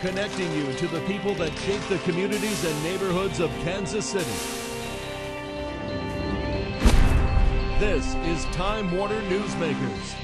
connecting you to the people that shape the communities and neighborhoods of Kansas City. This is Time Warner Newsmakers.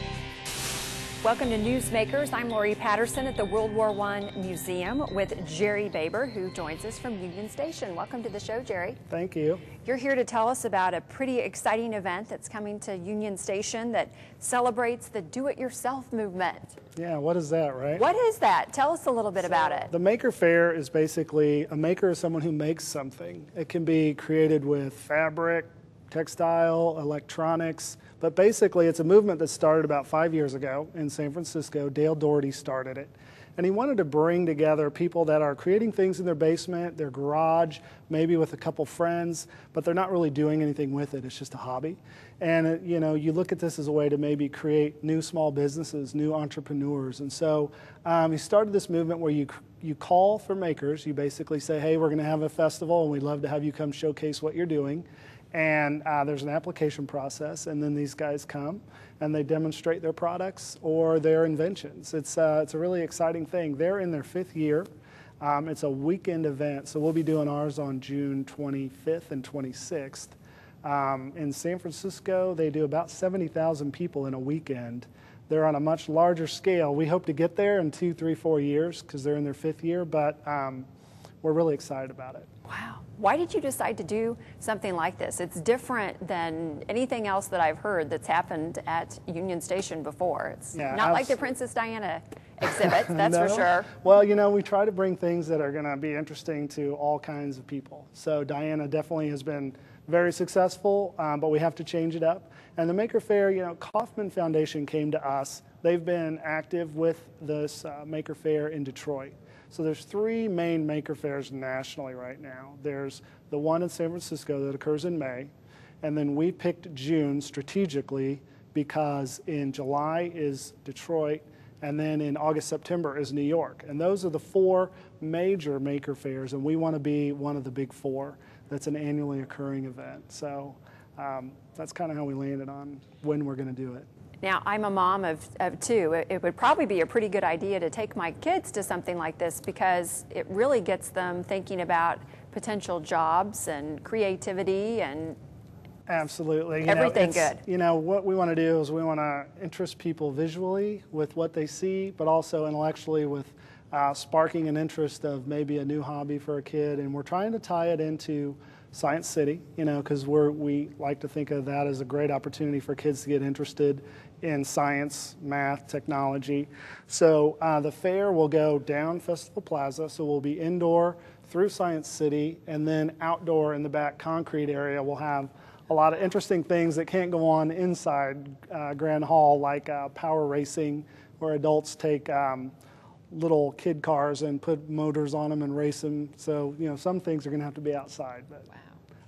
Welcome to Newsmakers. I'm Lori Patterson at the World War I Museum with Jerry Baber, who joins us from Union Station. Welcome to the show, Jerry. Thank you. You're here to tell us about a pretty exciting event that's coming to Union Station that celebrates the do-it-yourself movement. Yeah, what is that, right? What is that? Tell us a little bit about it. The Maker Faire is basically, a maker is someone who makes something. It can be created with fabric, textile, electronics, but basically it's a movement that started about 5 years ago in San Francisco. Dale Doherty started it. And he wanted to bring together people that are creating things in their basement, their garage, maybe with a couple friends, but they're not really doing anything with it. It's just a hobby. And you know, you look at this as a way to maybe create new small businesses, new entrepreneurs. And so he started this movement where you call for makers. You basically say, hey, we're going to have a festival and we'd love to have you come showcase what you're doing. And there's an application process, and then these guys come and they demonstrate their products or their inventions. It's a really exciting thing. They're in their 5th year. It's a weekend event, so we'll be doing ours on June 25th and 26th. In San Francisco, they do about 70,000 people in a weekend. They're on a much larger scale. We hope to get there in 2, 3, 4 years because they're in their 5th year, but we're really excited about it. Wow. Why did you decide to do something like this? It's different than anything else that I've heard that's happened at Union Station before. It's not like the Princess Diana exhibits, that's No. for sure. Well, you know, we try to bring things that are going to be interesting to all kinds of people. So Diana definitely has been very successful, but we have to change it up. And the Maker Faire, you know, Kauffman Foundation came to us. They've been active with this Maker Faire in Detroit. So there's 3 main Maker Fairs nationally right now. There's the one in San Francisco that occurs in May, and then we picked June strategically because in July is Detroit, and then in August, September is New York. And those are the 4 major Maker Fairs, and we want to be one of the big 4 that's an annually occurring event. So that's kind of how we landed on when we're going to do it. Now, I'm a mom of 2. It would probably be a pretty good idea to take my kids to something like this because it really gets them thinking about potential jobs and creativity and absolutely everything good. You know, what we want to do is we want to interest people visually with what they see, but also intellectually with sparking an interest of maybe a new hobby for a kid. And we're trying to tie it into Science City, you know, because we like to think of that as a great opportunity for kids to get interested in science, math, technology. So the fair will go down Festival Plaza, so we'll be indoor through Science City, and then outdoor in the back concrete area we'll have a lot of interesting things that can't go on inside Grand Hall, like power racing, where adults take little kid cars and put motors on them and race them. So, you know, some things are going to have to be outside. But,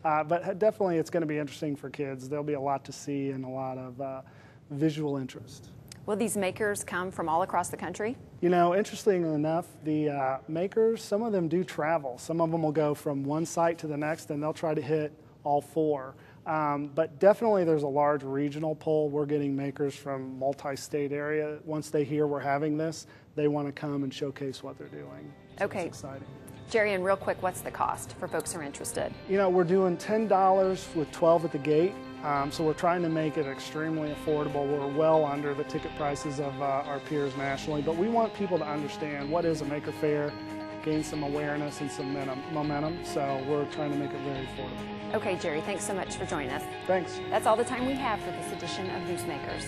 wow. But definitely it's going to be interesting for kids. There'll be a lot to see and a lot of visual interest. Will these makers come from all across the country? You know, interestingly enough, the makers, some of them do travel. Some of them will go from one site to the next, and they'll try to hit all 4. But definitely there's a large regional pull. We're getting makers from multi-state area. Once they hear we're having this, they want to come and showcase what they're doing. So okay. It's exciting. Jerry, and real quick, what's the cost for folks who are interested? You know, we're doing $10 with 12 at the gate. So we're trying to make it extremely affordable. We're well under the ticket prices of our peers nationally, but we want people to understand what is a Maker Faire, gain some awareness and some momentum. So we're trying to make it very affordable. Okay, Jerry, thanks so much for joining us. Thanks. That's all the time we have for this edition of Newsmakers.